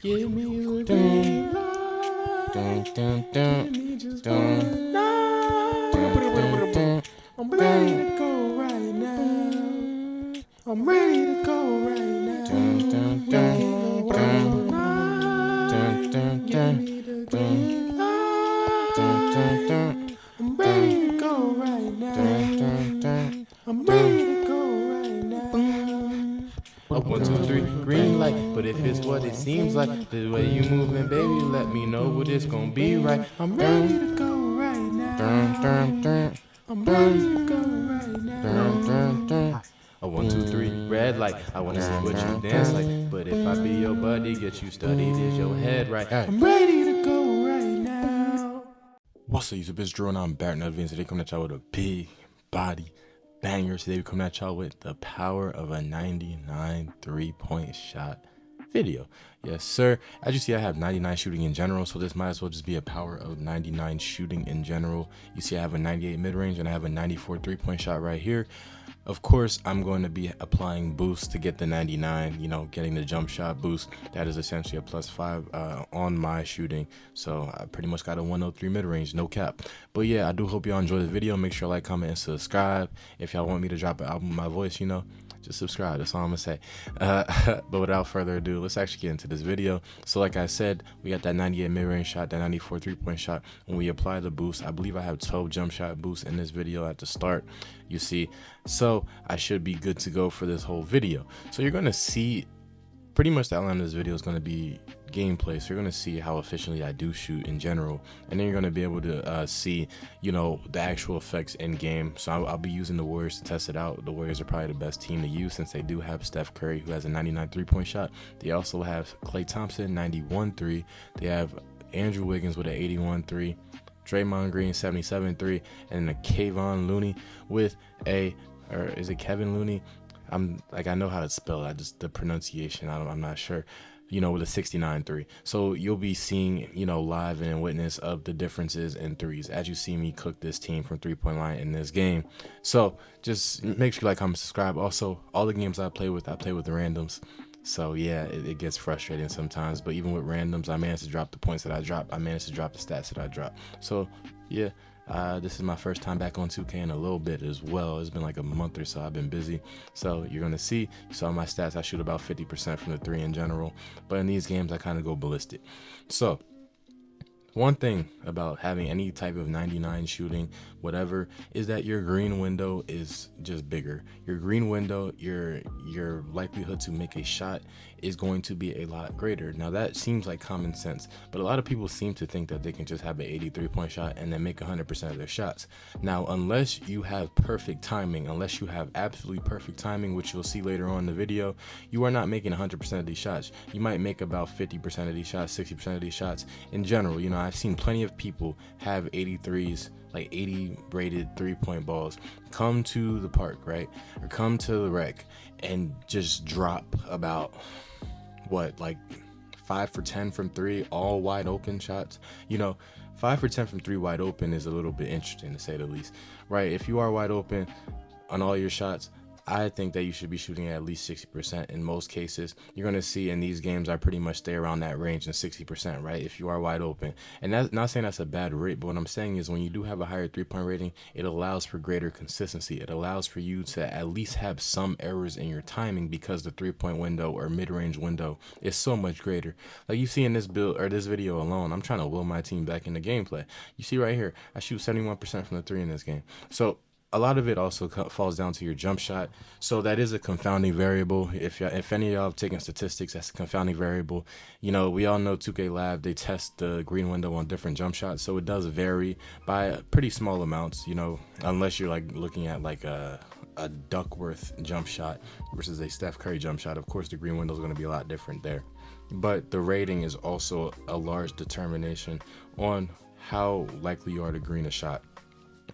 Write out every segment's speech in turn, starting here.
Give me the green light. Give me just one night. I'm ready to go right now. I'm ready to go right now. Looking around night. Give me the green light. I'm ready to go right now. I'm ready to go right now. Up 1, 2, 3, green light. But if it's what it seems like, the way you moving, baby, let me know what it's gonna be right. I'm ready to go right now. I'm ready to go right now. A 1, 2, 3, red light. I wanna see what you dance like. But if I be your buddy, get you studied, is your head right? I'm ready to go right now. What's up, YouTube? It's Drew and I'm back. Another video. Today coming at y'all with a big body banger. Today we coming at y'all with the power of a 99 3-point shot video. Yes, sir. As you see, I have 99 shooting in general, so this might as well just be a power of 99 shooting in general. You see, I have a 98 mid-range and I have a 94 3-point shot right here. Of course, I'm going to be applying boosts to get the 99, you know, getting the jump shot boost. That is essentially a +5 on my shooting. So I pretty much got a 103 mid-range, no cap. But yeah, I do hope y'all enjoy the video. Make sure to like, comment, and subscribe. If y'all want me to drop an album with my voice, you know, just subscribe. That's all I'm gonna say. But without further ado, let's actually get into this video. So like I said, we got that 98 mid-range shot, that 94 3-point shot. When we apply the boost, I believe I have 12 jump shot boosts in this video at the start, you see. So I should be good to go for this whole video. So you're gonna see pretty much the outline of this video is going to be gameplay. So you're going to see how efficiently I do shoot in general, and then you're going to be able to see, you know, the actual effects in game. So I'll be using the Warriors to test it out. The Warriors are probably the best team to use since they do have Steph Curry, who has a 99 3-point shot. They also have Klay Thompson, 91 3. They have Andrew Wiggins with an 81 3. Draymond Green, 77 3, and a Kevon Looney with a, or is it Kevin Looney? I know how to spell it, just the pronunciation, I'm not sure, you know, with a 69 3. So you'll be seeing, you know, live and in witness of the differences in threes as you see me cook this team from 3-point line in this game. So just make sure you like, comment, subscribe. Also, all the games I play with the randoms. So yeah, it gets frustrating sometimes, but even with randoms, I managed to drop the points that I drop. I managed to drop the stats that I drop. So yeah, this is my first time back on 2K in a little bit as well. It's been like a month or so. I've been busy. So you're going to see, you saw my stats. I shoot about 50% from the 3 in general, but in these games, I kind of go ballistic. So one thing about having any type of 99 shooting, whatever, is that your green window is just bigger. Your green window, your likelihood to make a shot is going to be a lot greater. Now that seems like common sense, but a lot of people seem to think that they can just have an 83-point shot and then make 100% of their shots. Now, unless you have perfect timing, unless you have absolutely perfect timing, which you'll see later on in the video, you are not making 100% of these shots. You might make about 50% of these shots, 60% of these shots in general. You know, I've seen plenty of people have 83s, like 80 rated 3-point balls, come to the park, right, or come to the rec and just drop about what, like 5 for 10 from 3, all wide open shots. You know, 5 for 10 from 3 wide open is a little bit interesting, to say the least, right? If you are wide open on all your shots, I think that you should be shooting at least 60% in most cases. You're going to see in these games, I pretty much stay around that range in 60%, right? If you are wide open. And that's not saying that's a bad rate, but what I'm saying is when you do have a higher 3-point rating, it allows for greater consistency. It allows for you to at least have some errors in your timing because the 3-point window or mid-range window is so much greater. Like you see in this build or this video alone, I'm trying to will my team back into gameplay. You see right here, I shoot 71% from the 3 in this game. So a lot of it also falls down to your jump shot. So that is a confounding variable. If any of y'all have taken statistics, that's a confounding variable. You know, we all know 2K Lab, they test the green window on different jump shots. So it does vary by pretty small amounts, you know, unless you're like looking at like a Duckworth jump shot versus a Steph Curry jump shot. Of course, the green window is going to be a lot different there. But the rating is also a large determination on how likely you are to green a shot,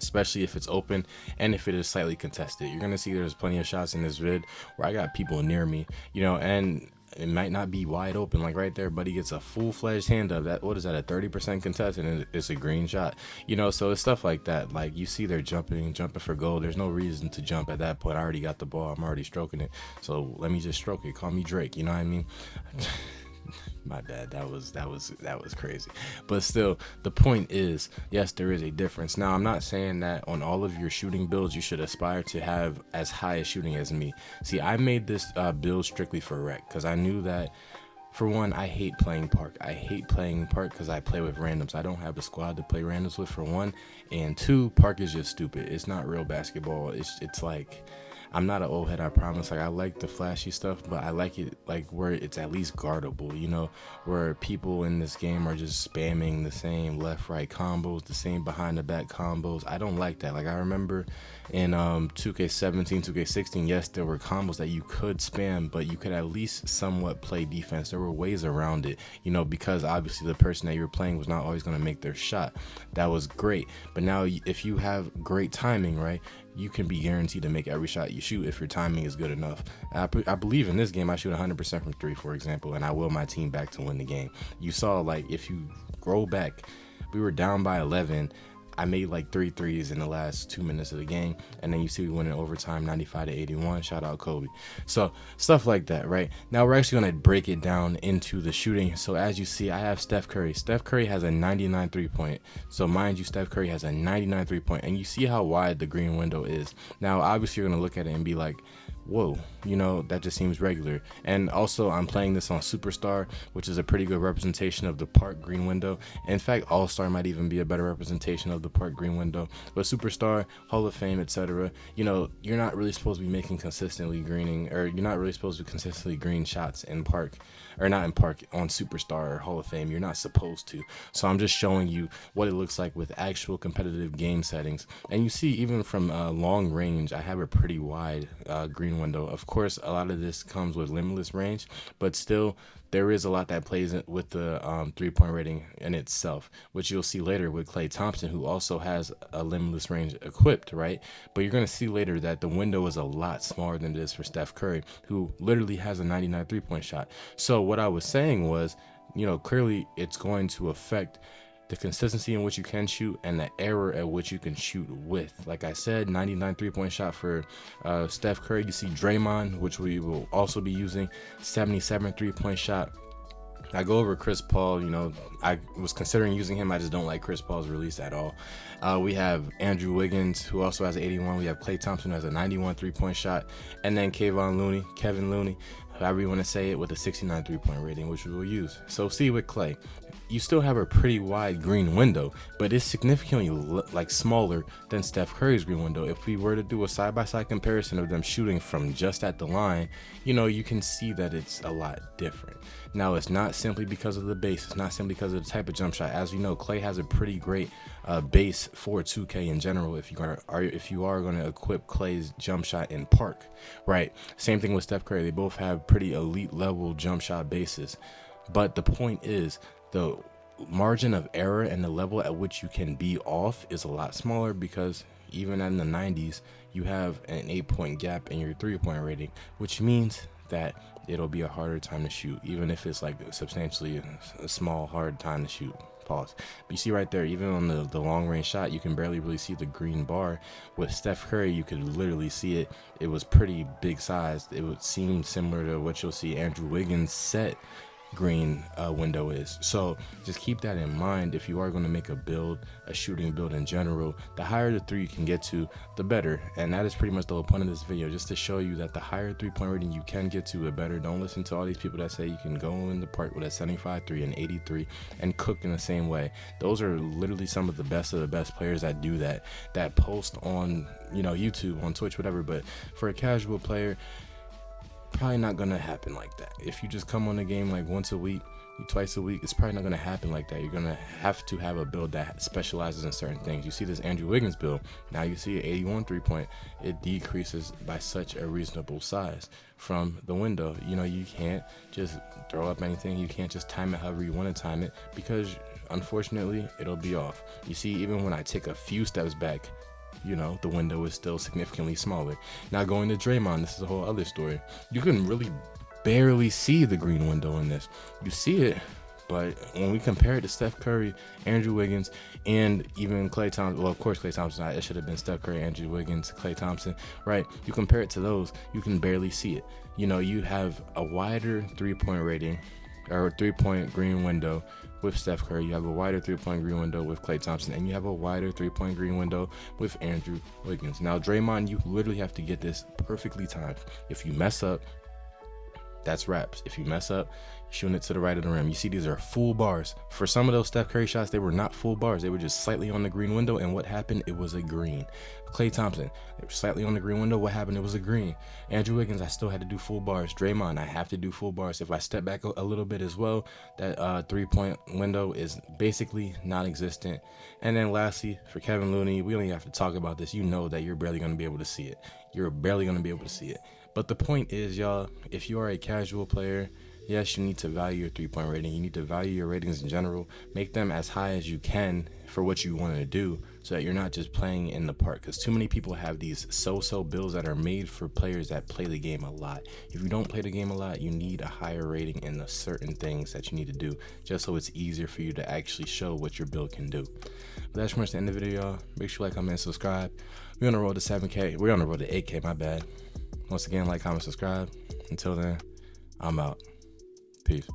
especially if it's open and if it is slightly contested. You're gonna see there's plenty of shots in this vid where I got people near me, you know, and it might not be wide open. Like right there, buddy gets a full-fledged hand up. That, what is that, a 30% contest, and it's a green shot, you know. So it's stuff like that. Like you see they're jumping for goal. There's no reason to jump at that point. I already got the ball, I'm already stroking it, so let me just stroke it. Call me Drake, you know what I mean? My bad. That was crazy. But still, the point is, yes, there is a difference. Now, I'm not saying that on all of your shooting builds you should aspire to have as high a shooting as me. See, I made this build strictly for rec because I knew that, for one, I hate playing park. I hate playing park because I play with randoms. I don't have a squad to play randoms with, for one, and two, park is just stupid. It's not real basketball. It's like, I'm not an old head, I promise. Like, I like the flashy stuff, but I like it like where it's at least guardable, you know, where people in this game are just spamming the same left-right combos, the same behind-the-back combos. I don't like that. Like, I remember in 2K17, 2K16, yes, there were combos that you could spam, but you could at least somewhat play defense. There were ways around it, you know, because obviously the person that you were playing was not always going to make their shot. That was great. But now if you have great timing, right, you can be guaranteed to make every shot you shoot if your timing is good enough. I believe in this game I shoot 100% from 3, for example, and I will my team back to win the game. You saw, like, if you roll back, we were down by 11. I made like 3 threes in the last 2 minutes of the game, and then you see we win in overtime 95-81. Shout out Kobe. So stuff like that, right? Now we're actually going to break it down into the shooting. So as you see, I have Steph Curry. Steph Curry has a 99 3-point. So mind you, Steph Curry has a 99 3-point, and you see how wide the green window is. Now obviously you're going to look at it and be like, whoa, you know, that just seems regular. And also I'm playing this on Superstar, which is a pretty good representation of the park green window. In fact, All-Star might even be a better representation of the park green window. But Superstar, Hall of Fame, etc., you know, you're not really supposed to be making consistently greening, or you're not really supposed to consistently green shots in park, or not in park, on Superstar or Hall of Fame. You're not supposed to. So I'm just showing you what it looks like with actual competitive game settings. And you see, even from long range, I have a pretty wide green window. Of course, a lot of this comes with limitless range, but still there is a lot that plays with the 3-point rating in itself, which you'll see later with Klay Thompson, who also has a limitless range equipped, right? But you're going to see later that the window is a lot smaller than it is for Steph Curry, who literally has a 99 3-point shot. So what I was saying was, you know, clearly it's going to affect the consistency in which you can shoot and the error at which you can shoot with. Like I said, 99 3-point shot for Steph Curry. You see Draymond, which we will also be using, 77 3-point shot. I go over Chris Paul, you know, I was considering using him. I just don't like Chris Paul's release at all. We have Andrew Wiggins, who also has an 81. We have Klay Thompson, who has a 91 3-point shot. And then Kevin Looney, however you want to say it, with a 69 3-point rating, which we will use. So see with Klay, you still have a pretty wide green window, but it's significantly like smaller than Steph Curry's green window. If we were to do a side-by-side comparison of them shooting from just at the line, you know, you can see that it's a lot different. Now, it's not simply because of the base. It's not simply because of the type of jump shot. As you know, Klay has a pretty great base for 2K in general. If you are going to equip Klay's jump shot in park, right? Same thing with Steph Curry. They both have pretty elite level jump shot bases. But the point is, the margin of error and the level at which you can be off is a lot smaller, because even in the 90s, you have an 8-point gap in your 3-point rating, which means that it'll be a harder time to shoot, even if it's like substantially a small, hard time to shoot. Pause. But you see right there, even on the long range shot, you can barely really see the green bar. With Steph Curry, you could literally see it. It was pretty big sized. It would seem similar to what you'll see Andrew Wiggins set green window is. So just keep that in mind if you are going to make a shooting build in general. The higher the 3 you can get to, the better. And that is pretty much the whole point of this video, just to show you that the higher 3-point rating you can get to, the better. Don't listen to all these people that say you can go in the park with a 75 3 and 83 and cook in the same way. Those are literally some of the best players that do that post on, you know, YouTube, on Twitch, whatever. But for a casual player, probably not gonna happen like that. If you just come on the game like once a week, twice a week, it's probably not gonna happen like that. You're gonna have to have a build that specializes in certain things. You see this Andrew Wiggins build, now you see an 81 3-point, it decreases by such a reasonable size from the window. You know, you can't just throw up anything, you can't just time it however you want to time it, because unfortunately it'll be off. You see, even when I take a few steps back, you know, the window is still significantly smaller. Now going to Draymond, this is a whole other story. You can really barely see the green window in this. You see it, but when we compare it to Steph Curry, Andrew Wiggins, and even Klay Thompson, well, of course Klay Thompson, it should have been Steph Curry, Andrew Wiggins, Klay Thompson, right? You compare it to those, you can barely see it. You know, you have a wider 3-point rating, or 3-point green window with Steph Curry. You have a wider 3-point green window with Klay Thompson, and you have a wider 3-point green window with Andrew Wiggins. Now, Draymond, you literally have to get this perfectly timed. If you mess up, that's raps. If you mess up, you're shooting it to the right of the rim. You see, these are full bars. For some of those Steph Curry shots, they were not full bars. They were just slightly on the green window, and what happened? It was a green. Klay Thompson, they were slightly on the green window. What happened? It was a green. Andrew Wiggins, I still had to do full bars. Draymond, I have to do full bars. If I step back a little bit as well, that 3-point window is basically non-existent. And then lastly, for Kevin Looney, we don't even have to talk about this. You know that you're barely going to be able to see it. You're barely going to be able to see it. But the point is, y'all, if you are a casual player, yes, you need to value your 3-point rating. You need to value your ratings in general. Make them as high as you can for what you want to do, so that you're not just playing in the park. Because too many people have these so-so builds that are made for players that play the game a lot. If you don't play the game a lot, you need a higher rating in the certain things that you need to do, just so it's easier for you to actually show what your build can do. But that's pretty much the end of the video, y'all. Make sure you like, comment, and subscribe. We're on the road to 7K. We're on the road to 8K, my bad. Once again, like, comment, subscribe. Until then, I'm out. Peace.